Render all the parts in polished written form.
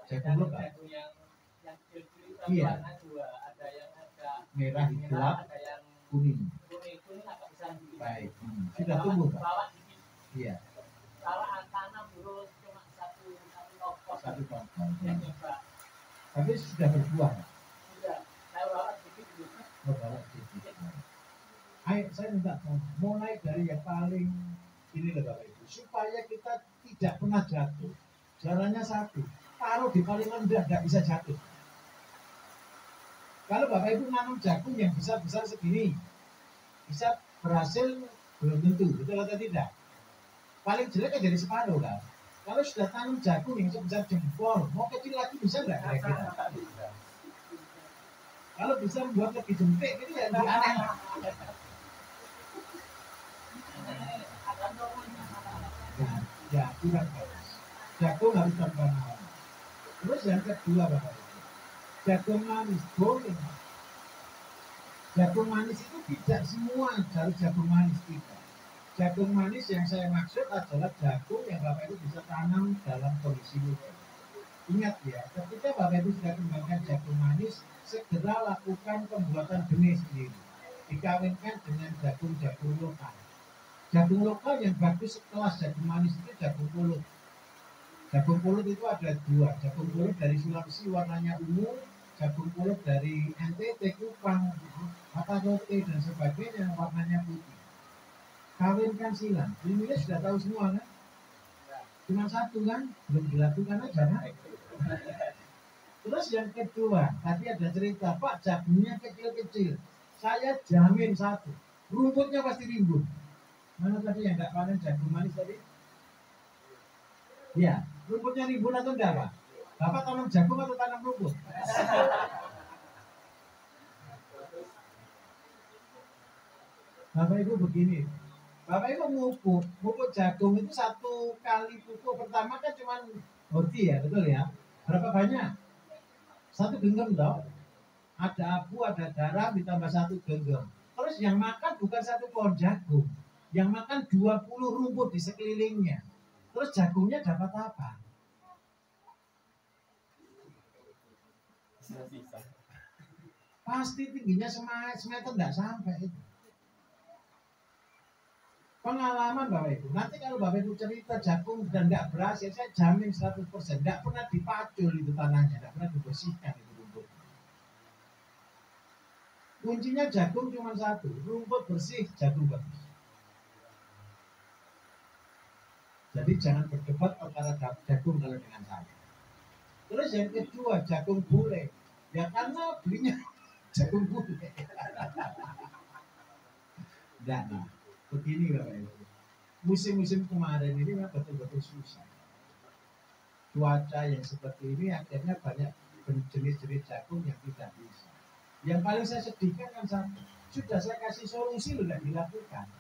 Jagung lokal. Iya. Merah gelap, kuning. Baik. Sudah tumbuh, Pak? Iya. Satu potong. Tapi sudah berbuah. Ayo, saya minta mulai dari yang paling ini loh Bapak Ibu, supaya kita tidak pernah jatuh. Caranya satu, taruh di paling rendah, tidak bisa jatuh. Kalau Bapak Ibu nanam jagung yang besar-besar segini, bisa berhasil belum tentu, betul atau tidak? Paling jelek kan jadi separuh kan. Kalau sudah tanam jagung yang sebesar jempol, mau kecil lagi bisa nggak kira-kira? Kalau bisa membuat lebih jempek, itu ya lebih aneh. Ya, kurang bagus. Jagung harus tanpa malam. Terus yang kedua Bapak Ibu, jagung manis boleh. Jagung manis itu tidak semua dari jagung manis tidak. Jagung manis yang saya maksud adalah jagung yang Bapak Ibu bisa tanam dalam kondisi muda. Ingat ya, ketika Bapak Ibu sudah kembangkan jagung manis, segera lakukan pembuatan benih sendiri. Dikawinkan dengan jagung-jagung lokal. Jagung lokal yang bagus sekelas jagung manis itu jagung pulut. Jagung pulut itu ada dua, jagung pulut dari Sulawesi warnanya ungu, jagung pulut dari NTT, Kupang, Matarote dan sebagainya warnanya putih. Kawinkan silang, ini sudah tahu semua kan? Cuma satu kan, belum dilakukan aja kan? Terus yang kedua, tadi ada cerita, Pak jagungnya kecil-kecil. Saya jamin satu, rumputnya pasti rimbun. Mana tadi yang nggak panen jagung manis tadi? Ya, rumputnya rimbun atau enggak Pak? Bapak tanam jagung atau tanam rumput? Bapak Ibu begini, Bapak Ibu pupuk jagung itu satu kali pupuk pertama kan cuma horti ya, betul ya? Berapa banyak? Satu genggam dong. Ada abu, ada garam, ditambah satu genggam. Terus yang makan bukan satu pohon jagung, yang makan 20 rumput di sekelilingnya. Terus jagungnya dapat apa? Pasti tingginya semeter enggak sampai itu. Pengalaman Bapak Ibu, nanti kalau Bapak Ibu cerita jagung dan enggak berhasil, saya jamin 100%, enggak pernah dipacul itu tanahnya, enggak pernah dibersihkan itu rumput. Kuncinya jagung cuma satu, rumput bersih, jagung bagus. Jadi jangan berdebat perkara jagung kalau dengan saya. Terus yang kedua, jagung bule. Ya karena belinya jagung bule. Nah, begini Bapak Ibu. Musim-musim kemarin ini memang betul-betul susah. Cuaca yang seperti ini akhirnya banyak jenis-jenis jagung yang tidak bisa. Yang paling saya sedihkan kan satu, sudah saya kasih solusi loh, tidak dilakukan.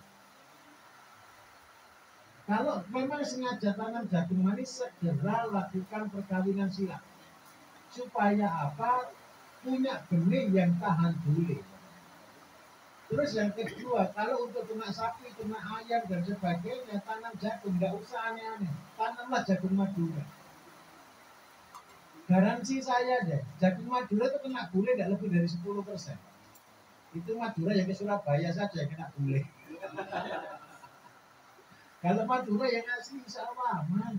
Kalau memang sengaja tanam jagung manis, segera lakukan perkawinan silang. Supaya apa? Punya benih yang tahan bule. Terus yang kedua, kalau untuk ternak sapi, ternak ayam dan sebagainya, tanam jagung, nggak usah aneh-aneh. Tanamlah jagung Madura. Garansi saya deh, jagung Madura itu kena bule tidak lebih dari 10%. Itu Madura yang ke Surabaya saja yang kena bule. Kalau Madura yang asli insya Allah aman.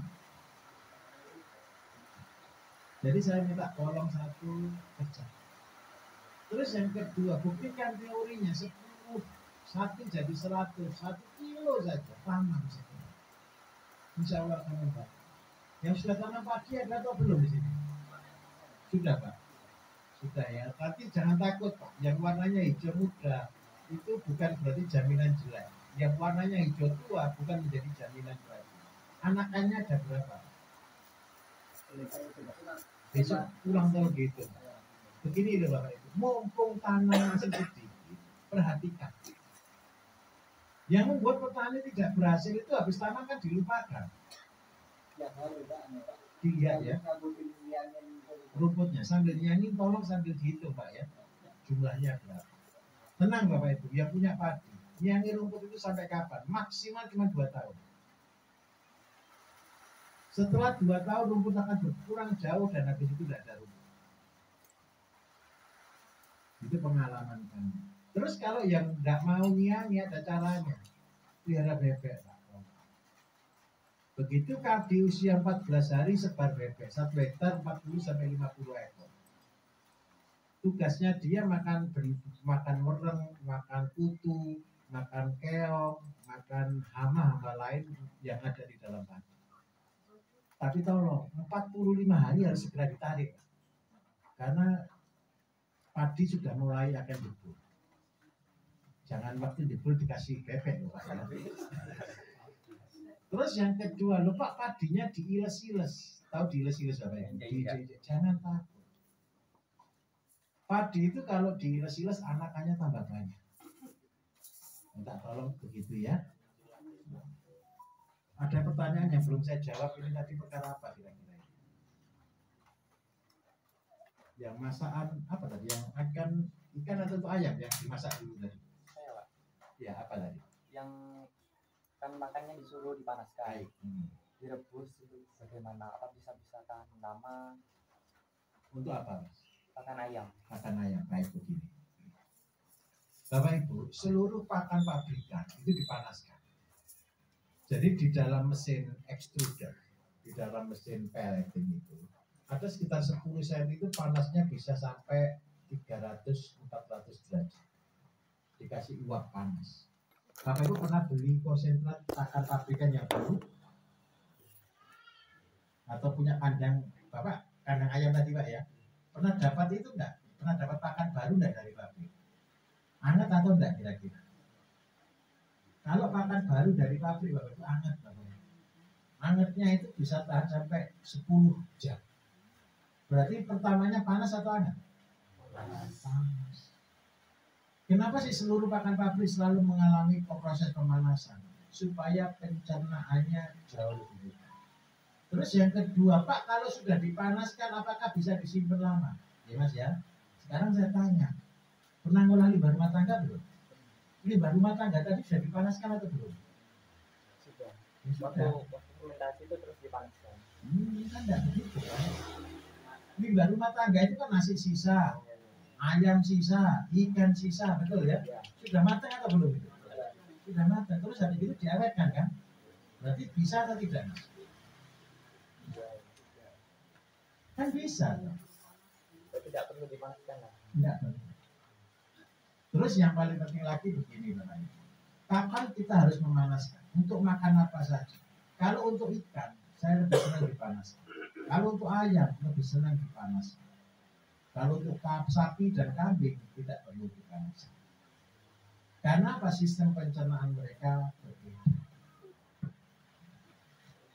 Jadi saya minta tolong satu kerja. Terus yang kedua, buktikan teorinya 10, satu jadi 100, 1 kilo saja tanam saja. Insya Allah akan hebat. Yang sudah tanam pagi ada atau belum di sini? Sudah Pak? Sudah ya, tapi jangan takut Pak. Yang warnanya hijau muda itu bukan berarti jaminan jelek. Yang warnanya hijau tua bukan menjadi jaminan jelek. Anakannya ada berapa? Besok pulang tahun gitu. Begini loh Bapak Ibu, mumpung tanah masih sedikit, perhatikan. Yang membuat petani tidak berhasil itu habis tanam kan dilupakan. Dilihat ya, rumputnya sambil nyanyi, tolong sambil dihitung Pak ya, jumlahnya berapa. Tenang Bapak Ibu, yang punya padi, nyanyi rumput itu sampai kapan? Maksimal cuma 2 tahun. Setelah 2 tahun rumput akan berkurang jauh dan habis itu tidak ada rumput. Itu pengalaman kami. Terus kalau yang nggak mau niat ada caranya. Pelihara bebek. Begitu di usia 14 hari sebar bebek. 1 hektar 40 sampai 50 ekor. Tugasnya dia makan wereng, makan kutu, makan keong, makan hama-hama lain yang ada di dalam padi. Tapi tolong 45 hari harus segera ditarik. Karena padi sudah mulai akan jebol. Jangan waktu jebol dikasih bebek loh Pak. Terus yang kedua, lupa padinya diiles-iles. Tahu diiles-iles apa ya? Jangan takut. Padi itu kalau diiles-iles anakannya tambah banyak. Minta tolong begitu ya. Ada pertanyaan yang belum saya jawab ini tadi perkara apa kira-kira? Yang masakan apa tadi? Yang ikan atau ayam yang dimasak dulu tadi? Saya Pak. Ya apa tadi? Yang kan makannya disuruh dipanaskan. Direbus itu bagaimana? Apa bisa tahan lama? Untuk apa? Pakan ayam. Pakan ayam. Baik begini. Bapak Ibu, seluruh pakan pabrikan itu dipanaskan. Jadi di dalam mesin extruder, di dalam mesin pelleting itu, ada sekitar 10 cm itu panasnya bisa sampai 300-400 derajat. Dikasih uap panas. Bapak Ibu pernah beli konsentrat pakan pabrikan yang baru? Atau punya kandang, Bapak, kandang ayam tadi Pak ya? Pernah dapat itu enggak? Pernah dapat pakan baru enggak dari pabrik? Hangat atau enggak kira-kira? Kalau pakan baru dari pabrik Bapak itu hangat Bapak. Hangatnya itu bisa tahan sampai 10 jam. Berarti pertamanya panas atau hangat? Panas. Kenapa sih seluruh pakan pabrik selalu mengalami proses pemanasan? Supaya pencernaannya jauh lebih mudah. Terus yang kedua, Pak, kalau sudah dipanaskan apakah bisa disimpan lama? Ya Mas ya. Sekarang saya tanya, pernah ngolah limbah rumah tangga belum? Limbah rumah tangga tadi sudah dipanaskan atau belum? Sudah. Ya, sudah. Waktu fermentasi itu terus dipanaskan. Kan tidak begitu kan? Limbah rumah tangga itu kan nasi sisa, ayam sisa, ikan sisa, betul ya? Sudah matang atau belum itu? Sudah matang, terus habis itu diawetkan kan? Berarti bisa atau tidak? Kan bisa. Tidak perlu dipanaskan lah. Tidak perlu. Terus yang paling penting lagi begini Bapak Ibu. Kapan kita harus memanaskan? Untuk makan apa saja. Kalau untuk ikan, saya lebih senang dipanaskan. Kalau untuk ayam, lebih senang dipanaskan. Kalau untuk sapi dan kambing, tidak perlu dipanaskan. Karena apa? Sistem pencernaan mereka berbeda.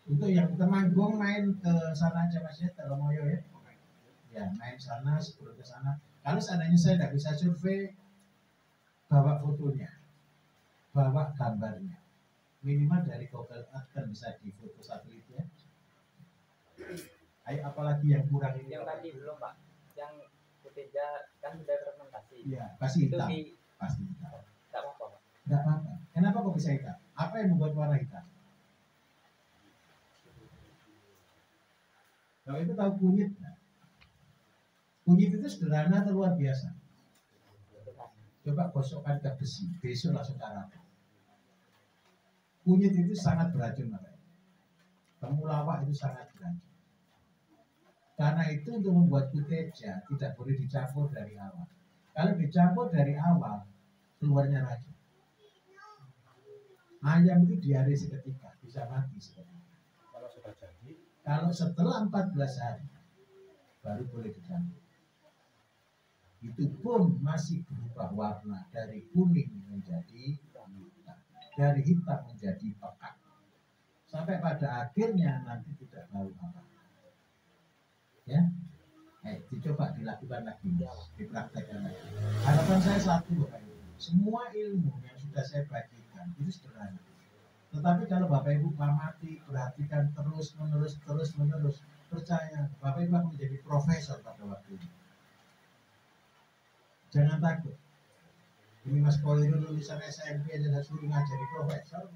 Untuk yang Temanggung main ke sana aja Mas ya, Telomoyo ya. Ya, main sana, sebelum ke sana. Kalau seandainya saya tidak bisa survei, bawa fotonya, bawa gambarnya. Minimal dari Google Earth kan bisa difoto satelit ya. Ayo apalagi yang kurang ini? Yang tadi belum Pak. Yang ketiga kan sudah fermentasi. Iya, pasti hitam. Pasti hitam. Tidak apa-apa Pak. Tidak apa-apa. Kenapa kok bisa hitam? Apa yang membuat warna hitam? Kalau itu tahu kunyit nggak? Kunyit itu sederhana atau luar biasa? Coba gosokkan ke besi, besok langsung karat. Kunyit itu sangat beracun, Pak. Temulawak itu sangat beracun. Karena itu untuk membuat kuteja tidak boleh dicampur dari awal. Kalau dicampur dari awal, keluarnya racun. Ayam itu diare seketika, bisa mati seketika. Kalau sudah jadi, kalau setelah 14 hari, baru boleh dicampur. Itu pun masih berubah warna dari kuning menjadi hitam, dari hitam menjadi pekat, sampai pada akhirnya nanti tidak tahu apa. Ya, dicoba dilakukan lagi, dipraktekkan lagi. Harapan saya satu, Bapak Ibu, semua ilmu yang sudah saya bagikan itu sederhana. Tetapi kalau Bapak Ibu amati, perhatikan terus menerus, percaya Bapak Ibu akan menjadi profesor pada waktu ini. Jangan takut. Ini Mas Koirul lulusan SMP aja suruh ngajari profesor.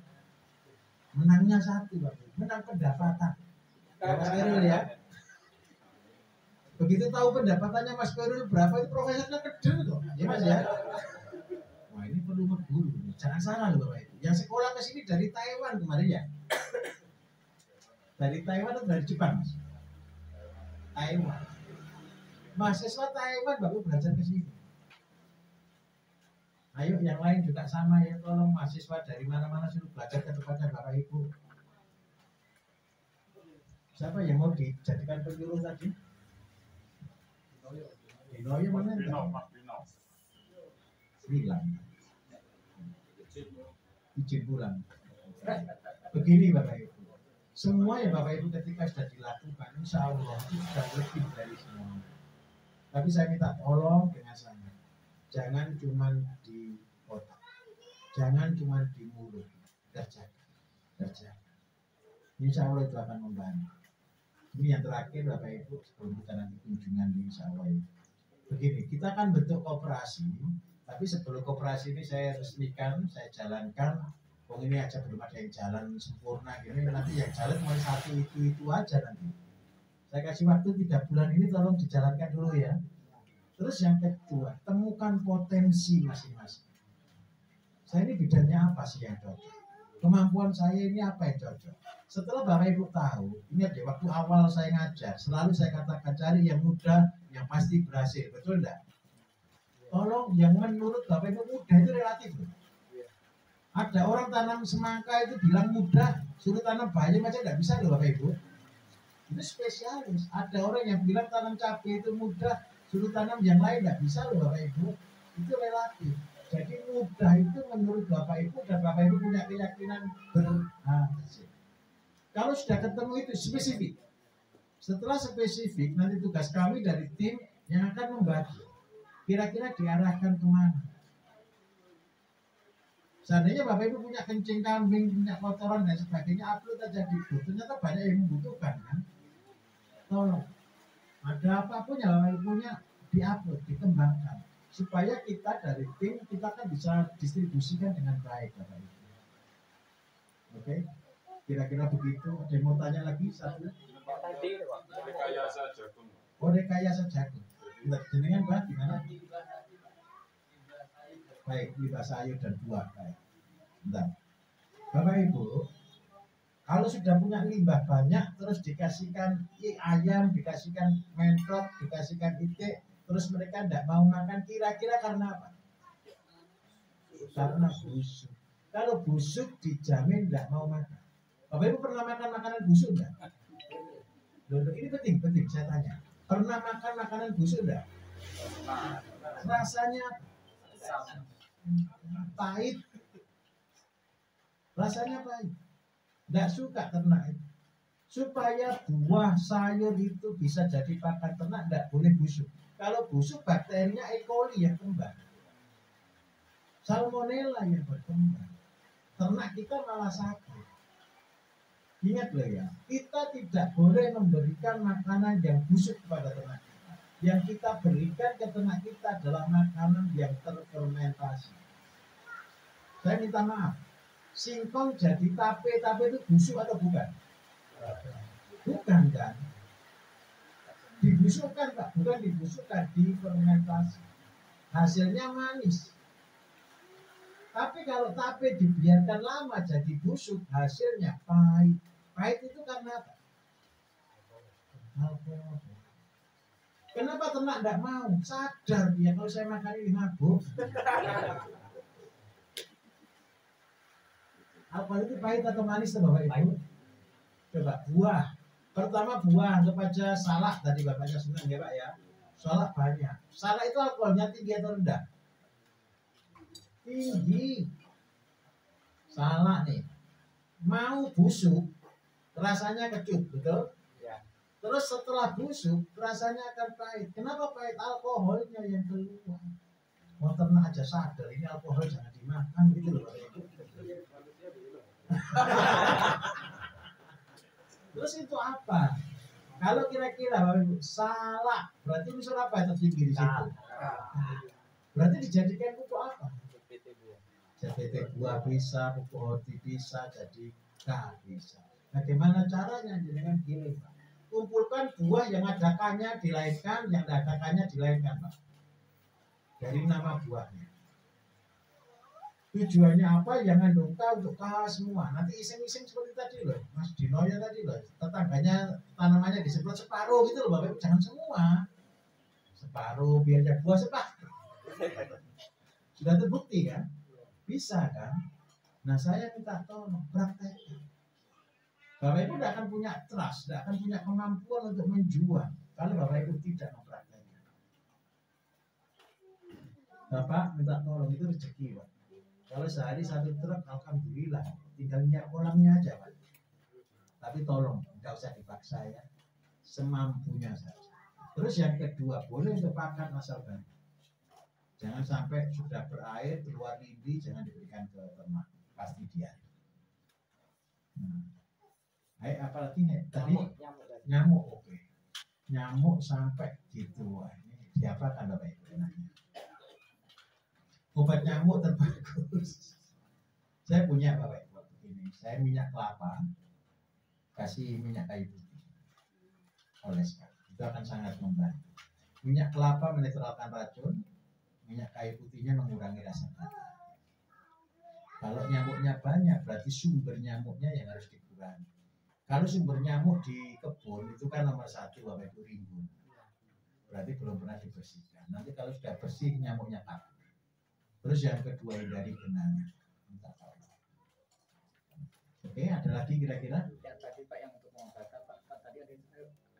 Menangnya satu, Bapak. Menang pendapatan. Ya Mas Khairul ya. Begitu tahu pendapatannya Mas Khairul berapa, itu profesornya kecil kok. Ya Mas ya. Wah ini perlu berguru. Jangan salah loh Bapak Ibu. Yang sekolah ke sini dari Taiwan kemarin ya. Dari Taiwan atau dari Jepang Mas? Taiwan. Mahasiswa Taiwan baru belajar ke sini. Ayo yang lain juga sama ya, tolong mahasiswa dari mana-mana suruh belajar ke tempatnya Bapak Ibu. Siapa yang mau dijadikan penyuluh tadi? Dinoyo mana? Bilang. Izin pulang. Begini Bapak Ibu. Semua ya Bapak Ibu ketika sudah dilakukan, insya Allah itu sudah lebih dari semua. Tapi saya minta tolong dengan sangat. Jangan cuma di otak, jangan cuma di mulut, kerjakan. Insya Allah itu akan membantu. Ini yang terakhir Bapak Ibu sebelum kita nanti kunjungan di insya Allah ini. Begini, kita kan bentuk koperasi, tapi sebelum koperasi ini saya resmikan, saya jalankan. Ini aja belum ada yang jalan sempurna gini, nanti yang jalan cuma satu itu aja nanti. Saya kasih waktu 3 bulan ini, tolong dijalankan dulu ya. Terus yang kedua, temukan potensi masing-masing. Saya ini bidangnya apa sih yang cocok? Kemampuan saya ini apa yang cocok? Setelah Bapak Ibu tahu, ingat ya waktu awal saya ngajar, selalu saya katakan cari yang mudah, yang pasti berhasil, betul enggak? Tolong yang menurut Bapak Ibu mudah itu relatif. Ada orang tanam semangka itu bilang mudah, suruh tanam bayam aja nggak bisa loh Bapak Ibu. Itu spesialis. Ada orang yang bilang tanam cabai itu mudah, suruh tanam yang lain nggak bisa loh Bapak Ibu. Itu relatif. Jadi mudah itu menurut Bapak Ibu, dan Bapak Ibu punya keyakinan berhasil. Kalau sudah ketemu itu spesifik. Setelah spesifik, nanti tugas kami dari tim yang akan membagi. Kira-kira diarahkan kemana? Seandainya Bapak Ibu punya kencing kambing, punya kotoran dan sebagainya, upload aja di grup. Ternyata banyak yang membutuhkan kan? Tolong. Ada apapun yang Bapak Ibu punya, diupload, dikembangkan. Supaya kita dari tim, kita kan bisa distribusikan dengan baik Bapak Ibu. Oke? Kira-kira begitu. Ada yang mau tanya lagi? Satu. Rekayasa jagung. Oh, rekayasa jagung. Jenengan Pak, gimana? Baik, limbah sayur dan buah. Baik. Bentar. Bapak Ibu, kalau sudah punya limbah banyak, terus dikasihkan ayam, dikasihkan mentok, dikasihkan itik, terus mereka tidak mau makan, kira-kira karena apa? Karena busuk. Kalau busuk dijamin tidak mau makan. Bapak Ibu pernah makan makanan busuk enggak? Loh, ini penting saya tanya. Pernah makan makanan busuk enggak? Rasanya pahit. Rasanya pahit. Enggak suka ternak itu. Supaya buah sayur itu bisa jadi pakan ternak, enggak boleh busuk. Kalau busuk bakterinya E. coli yang kembang. Salmonella yang berkembang. Ternak kita malah sakit. Ingat loh ya, kita tidak boleh memberikan makanan yang busuk kepada ternak kita. Yang kita berikan ke ternak kita adalah makanan yang terfermentasi. Saya minta maaf, singkong jadi tape itu busuk atau bukan? Bukan kan? Dibusukkan Pak, bukan dibusukkan, difermentasi. Hasilnya manis. Tapi kalau tape dibiarkan lama jadi busuk, hasilnya pahit. Pahit itu karena apa? Alkohol. Kenapa ternak tidak mau? Sadar dia kalau saya makan ini mabuk. Alkohol itu pahit atau manis Bapak Ibu? Coba buah. Pertama buah, anggap aja salak tadi Bapaknya senang ya Pak ya. Salak banyak. Salak itu alkoholnya tinggi atau rendah? Tinggi. Salak nih. Mau busuk, rasanya kecut, betul? Ya. Terus setelah busuk, rasanya akan pahit. Kenapa pahit? Alkoholnya yang keluar. Mau ternak aja sadar, ini alkohol jangan dimakan gitu loh. Terus itu apa? Kalau kira-kira salah, berarti unsur apa yang tertinggi di situ? Berarti dijadikan pupuk apa? JPT buah bisa, pupuk hoti bisa, jadi bisa. Bagaimana caranya? Dengan giling, Pak. Kumpulkan buah yang adakannya dilainkan, yang tidak adakannya dilainkan, Pak. Dari nama buahnya. Tujuannya apa? Jangan dongka untuk KH semua. Nanti iseng-iseng seperti tadi loh, Mas Dino ya tadi loh. Tetangganya tanamannya disemprot separuh gitu loh, Bapak Ibu. Jangan semua. Separuh biar ada buah separuh. Sudah terbukti kan? Bisa kan? Nah saya minta tolong praktekkan. Bapak Ibu tidak akan punya trust, tidak akan punya kemampuan untuk menjual kalau Bapak Ibu tidak mempraktekkan. Bapak minta tolong, itu rezeki, Pak. Kalau sehari 1 truk, alhamdulillah, tinggal minyak kolamnya aja, Pak. Tapi tolong, nggak usah dipaksa ya, semampunya saja. Terus yang kedua, boleh untuk pakan asal banyak. Jangan sampai sudah berair, keluar lindi, jangan diberikan ke ternak, pasti dia. Apalagi nih, tadi nyamuk, oke. Nyamuk sampai gitu, wah ini diapakan Bapak Ibu enaknya? Obat nyamuk terbagus. Saya punya Bapak Ibu begini, saya minyak kelapa, kasih minyak kayu putih, oleskan, itu akan sangat membantu. Minyak kelapa menetralkan racun, minyak kayu putihnya mengurangi rasa gatal. Kalau nyamuknya banyak, berarti sumber nyamuknya yang harus dikurangi. Kalau sumber nyamuk di kebun itu kan nomor 1 Bapak Ibu rimbun, berarti belum pernah dibersihkan. Nanti kalau sudah bersih nyamuknya kabur. Terus yang kedua hindari genangan. Oke, ada lagi kira-kira? Yang tadi Pak yang untuk mengobatan Pak tadi ada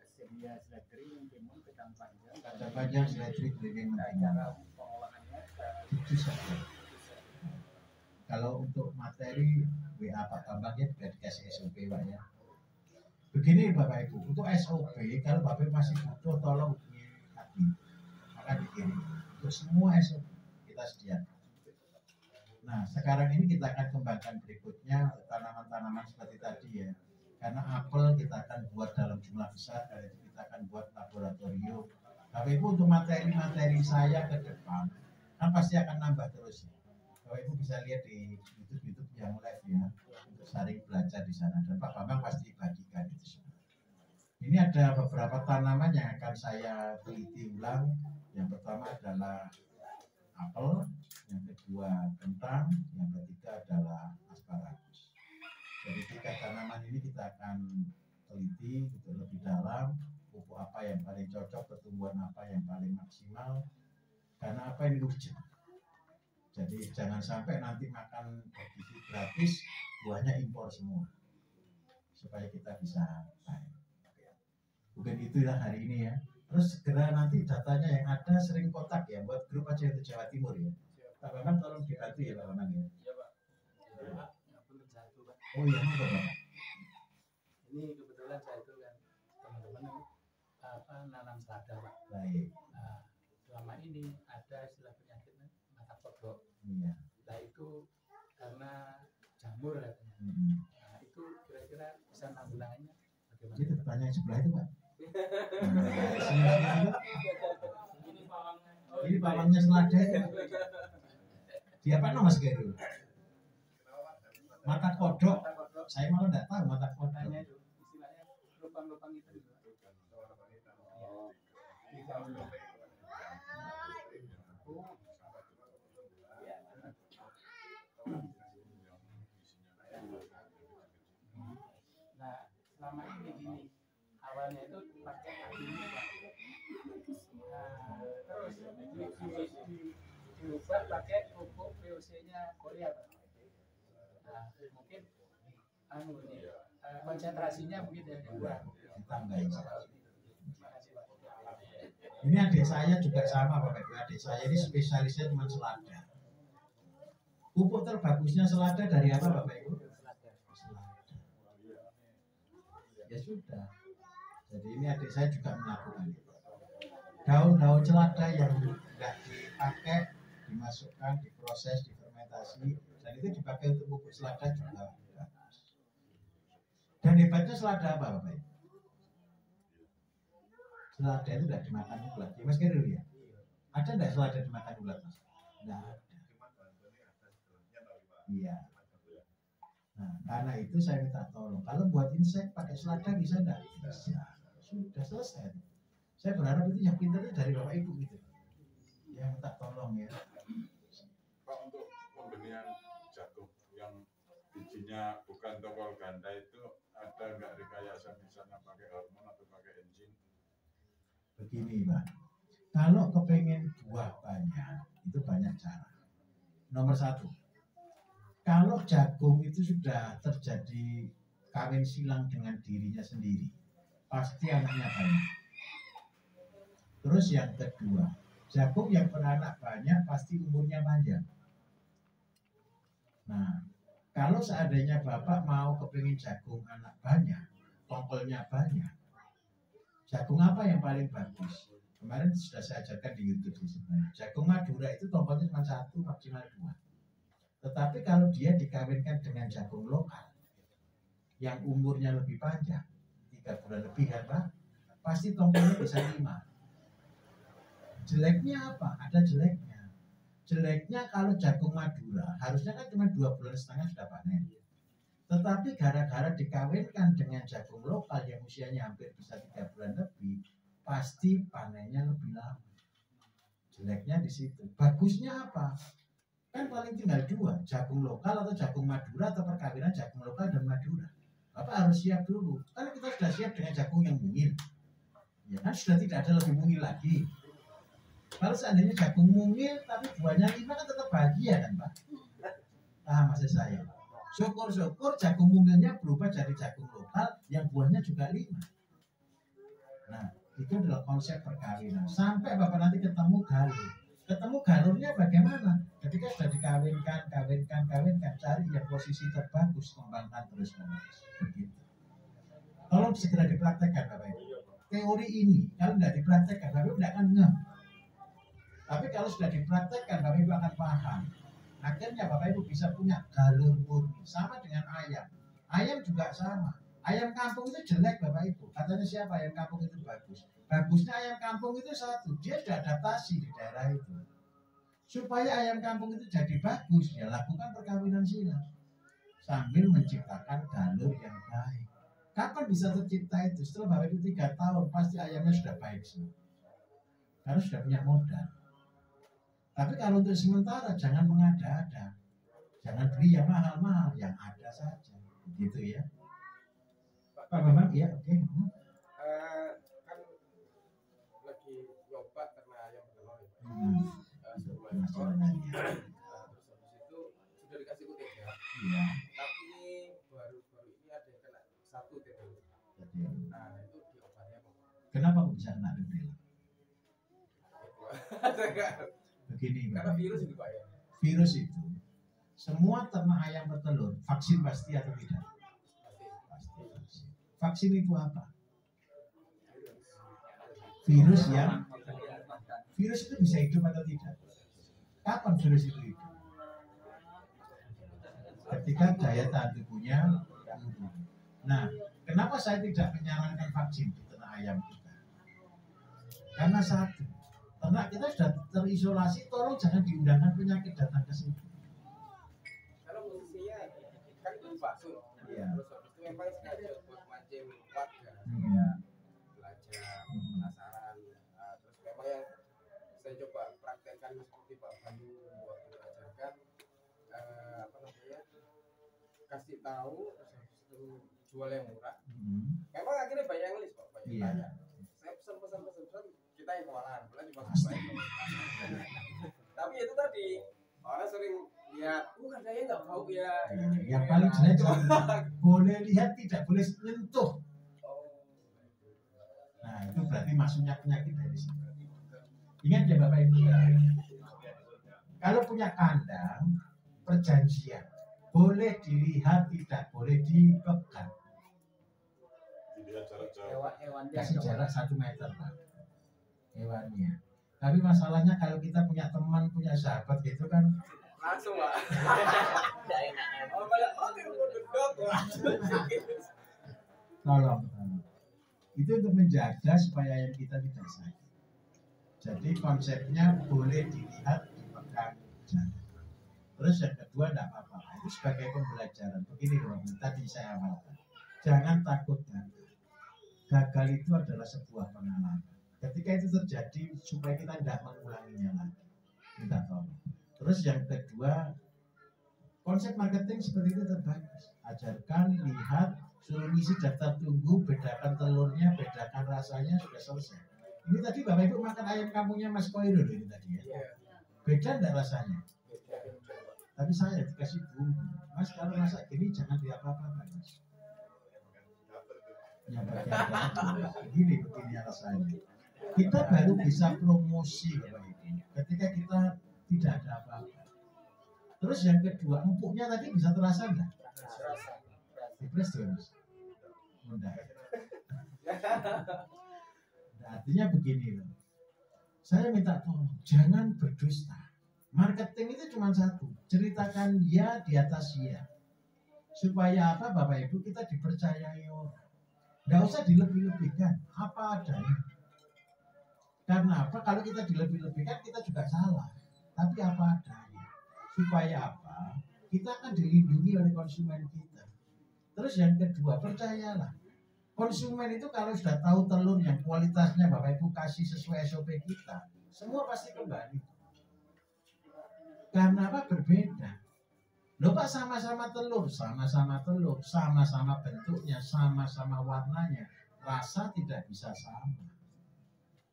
sedia seledri timun kacang panjang. Kacang panjang seledri timun. Cara pengolahannya itu saja. Kalau untuk materi WA Pak Bambangnya sudah dikasih SOP Pak ya. Begini Bapak Ibu, untuk SOP kalau Bapak Ibu masih butuh tolong hubungi admin, maka dikirim. Untuk semua SOP kita sediakan. Nah, sekarang ini kita akan kembangkan berikutnya tanaman-tanaman seperti tadi ya. Karena apel kita akan buat dalam jumlah besar, dan kita akan buat laboratorium. Bapak Ibu untuk materi-materi saya ke depan, kan pasti akan nambah terus ya. Bapak Ibu bisa lihat di YouTube yang live ya, untuk saling belajar di sana. Dan Pak Bambang pasti bagikan itu semua. Ini ada beberapa tanaman yang akan saya teliti ulang. Yang pertama adalah apel, yang kedua kentang, yang ketiga adalah asparagus. Jadi 3 tanaman ini kita akan teliti untuk lebih dalam, pupuk apa yang paling cocok, pertumbuhan apa yang paling maksimal, karena apa ini urgent. Jadi jangan sampai nanti makan gizi gratis, buahnya impor semua, supaya kita bisa baik. Mungkin itulah hari ini ya. Terus segera nanti datanya yang ada sering kotak ya, buat grup aja untuk Jawa Timur ya. Pak Bambang tolong dibantu ya Pak Bambang ya. Iya Pak. Ya Pak, belum satu Pak. Oh iya Pak Bambang. Ini kebetulan saya itu kan teman-teman nanam selada Pak. Baik. Nah, selama ini ada istilah penyakitnya mata kodok. Iya. Nah itu karena jamur katanya. Nah itu kira-kira bisa nanggulangannya bagaimana? Itu tanya sebelah itu Pak. Ini pawangnya selada. Dia apa nama Mas Geru? Mata kodok. Saya malah tidak tahu mata kodoknya itu. Istilahnya lubang-lubang itu. Nah, selama ini gini, awalnya itu pakai ini Pak. Nah, terus diubah pakai pupuk VOC-nya Korea Pak. Nah, mungkin konsentrasinya mungkin yang kurang. Ditambahin. Ini adik saya juga sama Bapak Ibu. Adik saya ini spesialisnya cuma selada. Pupuk terbagusnya selada dari apa Bapak Ibu? Selada. Ya sudah. Jadi ini adik saya juga melakukan itu. Daun-daun selada yang tidak dipakai, dimasukkan, diproses, difermentasi, dan itu dipakai untuk pupuk selada juga bagus. Dan hebatnya selada apa Bapak Ibu? Selada itu tidak dimakan ulat. Ya Mas Kiri ya? Ada tidak selada dimakan ulat Mas? Tidak ada. Iya. Nah, karena itu saya minta tolong. Kalau buat insek pakai selada bisa enggak? Bisa. Sudah selesai. Saya berharap itu yang pintar itu dari Bapak Ibu gitu. Ya minta tolong ya. Pak, untuk pembenihan jagung yang bijinya bukan tokol ganda itu ada nggak rekayasa misalnya pakai hormon atau pakai enzim? Begini Pak, kalau kepengen buah banyak, itu banyak cara. Nomor satu, kalau jagung itu sudah terjadi kawin silang dengan dirinya sendiri, pasti anaknya banyak. Terus yang kedua, jagung yang beranak banyak pasti umurnya panjang. Nah, kalau seandainya Bapak mau kepingin jagung anak banyak, tongkolnya banyak, jagung apa yang paling bagus? Kemarin sudah saya ajarkan di YouTube sebenarnya. Jagung Madura itu tongkolnya cuma 1 maksimal 2. Tetapi kalau dia dikawinkan dengan jagung lokal yang umurnya lebih panjang, 3 bulan lebih kan Pak, pasti tongkolnya bisa 5. Jeleknya apa? Ada jeleknya. Jeleknya kalau jagung Madura harusnya kan cuma 2,5 bulan sudah panen. Tetapi gara-gara dikawinkan dengan jagung lokal yang usianya hampir bisa 3 bulan lebih, pasti panennya lebih lama. Jeleknya di situ. Bagusnya apa? Kan paling tinggal 2, jagung lokal atau jagung Madura atau perkawinan jagung lokal dan Madura. Bapak harus siap dulu. Kan kita sudah siap dengan jagung yang mungil. Ya kan sudah tidak ada lebih mungil lagi. Kalau seandainya jagung mungil tapi buahnya 5 kan tetap bahagia kan Pak? Ah, maksud saya. Syukur-syukur jagung mungilnya berubah jadi jagung lokal yang buahnya juga 5. Nah, itu adalah konsep perkawinan. Sampai Bapak nanti ketemu galur. Ketemu galurnya bagaimana? Ketika sudah dikawinkan, cari yang posisi terbagus, kembangkan terus-menerus. Begitu. Tolong segera dipraktekkan Bapak Ibu. Teori ini, kalau tidak dipraktekkan, Bapak Ibu tidak akan ngeh. Tapi kalau sudah dipraktekkan, Bapak Ibu akan paham. Akhirnya Bapak Ibu bisa punya galur murni. Sama dengan ayam. Ayam juga sama. Ayam kampung itu jelek Bapak Ibu. Katanya siapa ayam kampung itu bagus? Bagusnya ayam kampung itu satu, dia sudah adaptasi di daerah itu. Supaya ayam kampung itu jadi bagus, ya lakukan perkawinan silang. Sambil menciptakan galur yang baik. Kapan bisa tercipta itu? Setelah Bapak Ibu 3 tahun, pasti ayamnya sudah baik semua. Karena sudah punya modal. Tapi kalau untuk sementara jangan mengada-ada. Jangan beli yang mahal-mahal, yang ada saja. Begitu ya. Pak Bambang, ya oke. Kan lagi nyoba karena ayam bertelur ya. Sebelum ekor, terus habis itu sudah dikasih kutit ya. Iya. Tapi baru-baru ini ada yang kena 1 TBC. Nah itu diobatnya apa? Kenapa kok bisa kena TBC? Begini, Karena Bapak. virus itu Pak ya. Virus itu semua ternak ayam bertelur vaksin pasti atau tidak? Pasti. Vaksin itu apa? Virus itu bisa hidup atau tidak? Kapan virus itu hidup? Ketika daya tahan tubuhnya turun. Nah, kenapa saya tidak menyarankan vaksin di ternak ayam kita? Karena satu, ternak kita sudah terisolasi, tolong jangan diundangkan penyakit datang ke situ. Kalau posisinya kan itu vaksin. Iya. Terus habis itu memang sengaja buat mancing warga. Iya. Belajar, penasaran. Nah, terus memang yang saya coba praktekkan seperti Pak Bayu waktu mengajarkan apa namanya, kasih tahu, terus habis itu jual yang murah. Memang akhirnya banyak yang list Pak, banyak Iya. tanya. Saya pesan kita yang kewalahan, bukan cuma sebaik. Tapi itu tadi orang sering lihat, kan saya nggak tahu ya. Yang paling jelek boleh lihat tidak boleh sentuh. Nah itu berarti masuknya penyakit dari situ. Ingat ya Bapak Ibu. Kalau punya kandang perjanjian, boleh dilihat tidak boleh dipegang. Dilihat jarak jauh. Kasih jarak 1 meter Pak. Hewannya. Tapi masalahnya kalau kita punya teman, punya sahabat gitu kan Langsung Pak. tolong. Itu untuk menjaga supaya ayam kita tidak sakit. Jadi konsepnya boleh dilihat, dipegang, jangan. Terus yang kedua tidak apa-apa. itu sebagai pembelajaran. Begini loh, tadi saya awalkan. Jangan takut gagal. Gagal itu adalah sebuah pengalaman. Ketika itu terjadi, supaya kita tidak mengulanginya lagi. Minta tolong. Terus yang kedua, konsep marketing seperti itu terbagus. Ajarkan, lihat, suruh ngisi daftar tunggu, bedakan telurnya, bedakan rasanya, sudah selesai. Ini tadi Bapak Ibu makan ayam kampungnya Mas Koirul ini tadi ya. Beda enggak rasanya? Tapi saya dikasih bumbu. Mas kalau masak gini jangan diapa-apakan Mas. Ya bagian begini rasanya. Kita baru bisa promosi Bapak Ibu ketika kita tidak ada apa-apa. Terus yang kedua, empuknya tadi bisa terasa enggak? Dipres terus. Mudah. Artinya begini loh. Saya minta tolong, jangan berdusta. Marketing itu cuma satu, ceritakan ya di atas ya. Supaya apa Bapak Ibu kita dipercayai orang. Nggak usah dilebih-lebihkan, apa adanya. Karena apa? Kalau kita dilebih-lebihkan kita juga salah. Tapi apa adanya. Supaya apa? Kita akan dilindungi oleh konsumen kita. Terus yang kedua, percayalah. Konsumen itu kalau sudah tahu telur yang kualitasnya Bapak Ibu kasih sesuai SOP kita, semua pasti kembali. Karena apa? Berbeda. Loh Pak, sama-sama telur, sama-sama bentuknya, sama-sama warnanya, rasa tidak bisa sama.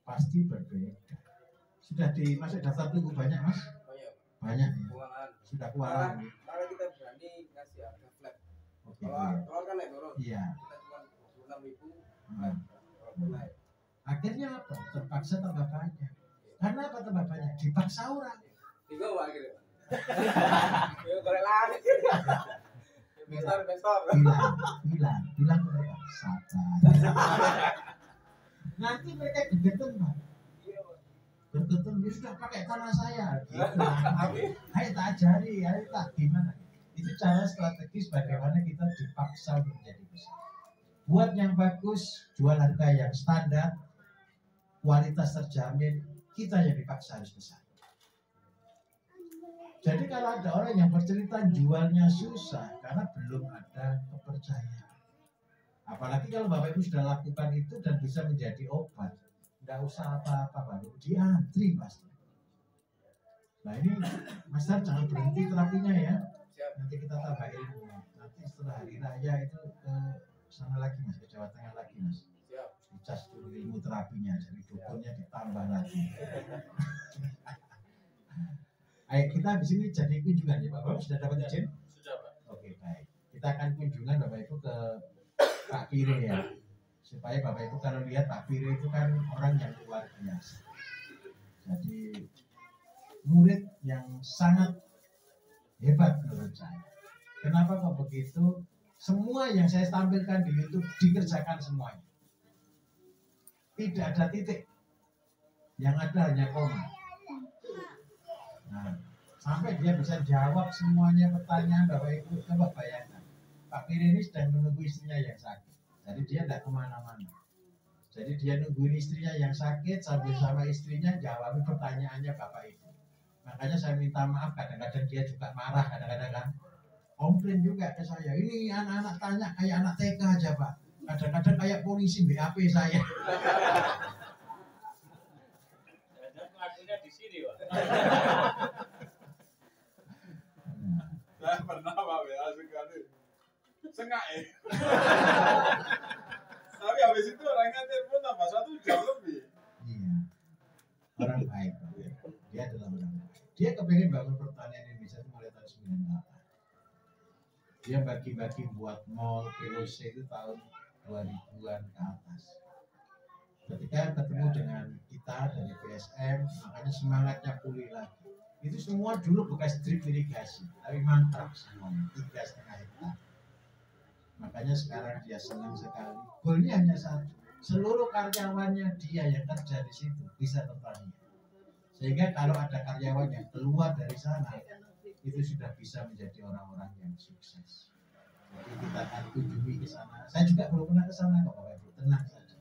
Pasti berbeda. Sudah dimasuk daftar tunggu banyak Mas? Banyak ya? Sudah kewalahan. Kalau kita berani ngasih harga flat. Oke. Kalau kan naik turun. Iya. Kita cuma 26.000 naik. Akhirnya apa? Terpaksa tambah banyak. Karena apa tambah banyak? Dipaksa orang. Tiga wah akhirnya. Yo korek lagi. Besar. Bilang mereka sabar. Nanti mereka gegetan Pak. Gegetan dia sudah pakai tanah saya. Gitu. Ayo tak ajari, ayo tak gimana. Itu cara strategis bagaimana kita dipaksa menjadi besar. Buat yang bagus, jual harga yang standar, kualitas terjamin, kita yang dipaksa harus besar. Jadi kalau ada orang yang bercerita jualnya susah karena belum ada kepercayaan. Apalagi kalau Bapak Ibu sudah lakukan itu dan bisa menjadi obat, tidak usah apa-apa Bapak Ibu, diantri pasti. Nah ini Mas Dar jangan berhenti terapinya ya. Nanti kita tambah ilmu. Nanti setelah hari raya itu ke sana lagi Mas, ke Jawa Tengah lagi Mas. Dicas dulu ilmu terapinya, jadi dukunnya ditambah lagi. Ayo kita di sini jadi kunjungan ya Pak. Bapak sudah dapat izin? Sudah Pak. Oke baik. Kita akan kunjungan Bapak Ibu ke Pak Pire ya. Supaya Bapak Ibu kalau lihat Pak Pire itu kan orang yang luar biasa. Jadi murid yang sangat hebat menurut saya. Kenapa kok begitu? Semua yang saya tampilkan di YouTube dikerjakan semuanya. Tidak ada titik. Yang ada hanya koma. Nah, sampai dia bisa jawab semuanya pertanyaan Bapak Ibu. Coba bayangkan, Pak Pire ini sedang menunggu istrinya yang sakit. Jadi dia tidak kemana-mana. Jadi dia nungguin istrinya yang sakit sambil sama istrinya jawab pertanyaannya Bapak Ibu. Makanya saya minta maaf, kadang-kadang dia juga marah, kadang-kadang kan komplain juga ke saya. Ini anak-anak tanya kayak anak TK aja Pak. Kadang-kadang kayak polisi BAP saya. Pelakunya di sini Pak. Saya pernah Pak WA sekali. Sengak ya. Tapi habis itu orangnya telepon tambah 1 jam lebih. Iya. Orang baik. Dia adalah orang baik. Dia kepengen bangun pertanian Indonesia itu mulai tahun 98. Dia bagi-bagi buat mall, POC itu tahun 2000-an ke atas. Ketika ketemu dengan kita dari PSM, makanya semangatnya pulih lagi. Itu semua dulu bekas drip irigasi, tapi mantap semuanya, 3,5 hektar. Makanya sekarang dia senang sekali. Goalnya hanya satu, seluruh karyawannya dia yang kerja di situ bisa bertani. Sehingga kalau ada karyawan yang keluar dari sana, itu sudah bisa menjadi orang-orang yang sukses. Jadi kita akan kunjungi ke sana. Saya juga belum pernah ke sana kok Bapak Ibu, tenang saja.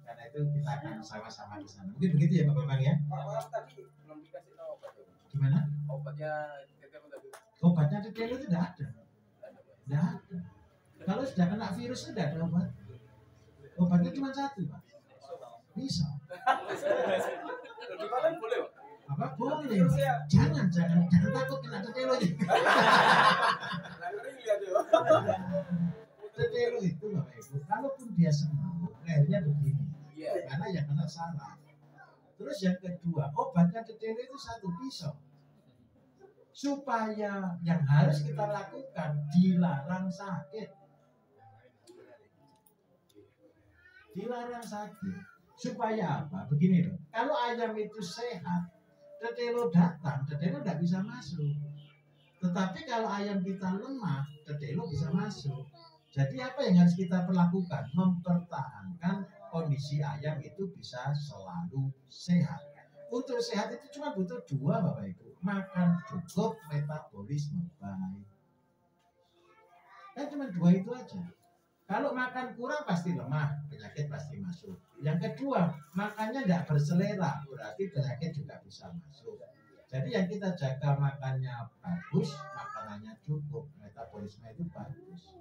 Karena itu kita akan sama-sama ke sana. Mungkin begitu ya Bapak Bang ya. Pak tadi belum dikasih tahu obat. Gimana? Obatnya kita tadi. Obatnya tetelo itu tidak ada. Tidak ada. Kalau sudah kena virus itu tidak ada obat. Obatnya cuma satu, Pak. Bisa. Gimana boleh, Pak? Apa boleh? Jangan takut kena tetelo. Tetelo itu Bapak Ibu, kalaupun dia sembuh, akhirnya begini. Karena yang kena salah. Terus yang kedua, obatnya tetelo itu satu pisau. Supaya yang harus kita lakukan dilarang sakit. Dilarang sakit. Supaya apa? Begini loh. Kalau ayam itu sehat, tetelo datang, tetelo tidak bisa masuk. Tetapi kalau ayam kita lemah, tetelo bisa masuk. Jadi apa yang harus kita perlakukan? Mempertahankan kondisi ayam itu bisa selalu sehat. Untuk sehat itu cuma butuh dua Bapak Ibu. Makan cukup, metabolisme baik. Kan cuma dua itu aja. Kalau makan kurang pasti lemah, penyakit pasti masuk. Yang kedua, makannya tidak berselera, berarti penyakit juga bisa masuk. Jadi yang kita jaga makannya bagus, makanannya cukup, metabolisme itu bagus.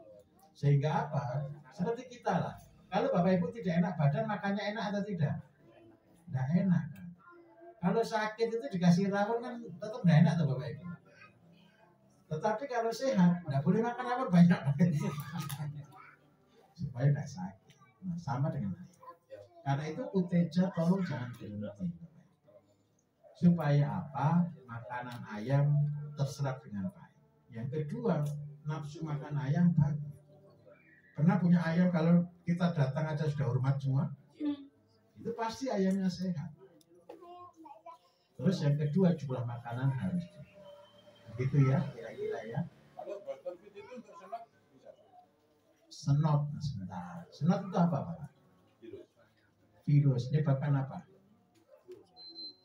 Sehingga apa? Seperti kita lah. Kalau Bapak Ibu tidak enak badan, makannya enak atau tidak? Tidak enak kan? Kalau sakit itu dikasih rawon kan tetap tidak enak tuh Bapak Ibu. Tetapi kalau sehat, tidak boleh makan rawon banyak. Supaya tidak sakit. Nah, sama dengan ayam. Karena itu uteja tolong jangan berhenti. Supaya apa? Makanan ayam terserap dengan baik. Yang kedua, nafsu makan ayam bagus. Pernah punya ayam kalau kita datang aja sudah hormat semua? Itu pasti ayamnya sehat. Terus yang kedua jumlah makanan harus begitu ya kira-kira ya. Kalau Boston Fit itu untuk senot bisa. Senot, sebentar. Senot itu apa Pak? Virus. Menyebabkan apa?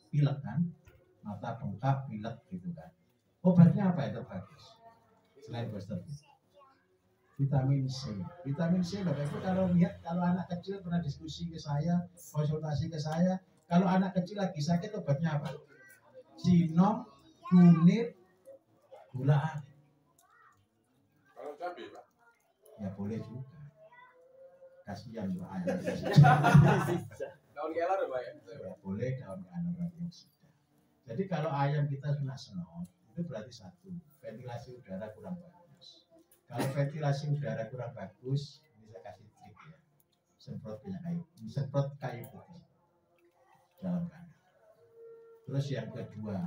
Pilek kan? Mata bengkak, pilek gitu kan. Obatnya apa itu bagus? Selain Boston Fit. Vitamin C. Vitamin C Bapak Ibu kalau lihat kalau anak kecil pernah diskusi ke saya, konsultasi ke saya, kalau anak kecil lagi sakit obatnya apa? Sinom, kunir, gula aren. Kalau cabai Pak? Ya boleh juga. Kasihan Pak ayam. Daun kelar ya, Pak ya? Ya boleh daun antioksidan. Jadi kalau ayam kita kena senot, itu berarti satu, ventilasi udara kurang bagus. Kalau ventilasi udara kurang bagus, ini saya kasih trik ya. Semprot minyak kayu, semprot kayu putih dalam kandang. Terus yang kedua,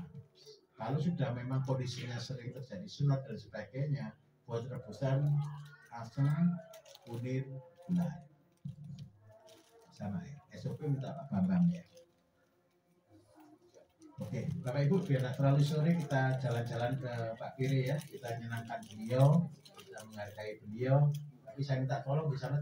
kalau sudah memang kondisinya sering terjadi senot dan sebagainya, buat rebusan asam, kunir, gula. Sama ya. SOP minta Pak Bambang ya. Oke, Bapak Ibu biar tidak terlalu sore kita jalan-jalan ke Pak Kiri ya. Kita menyenangkan beliau, kita menghargai beliau. Tapi saya minta tolong di sana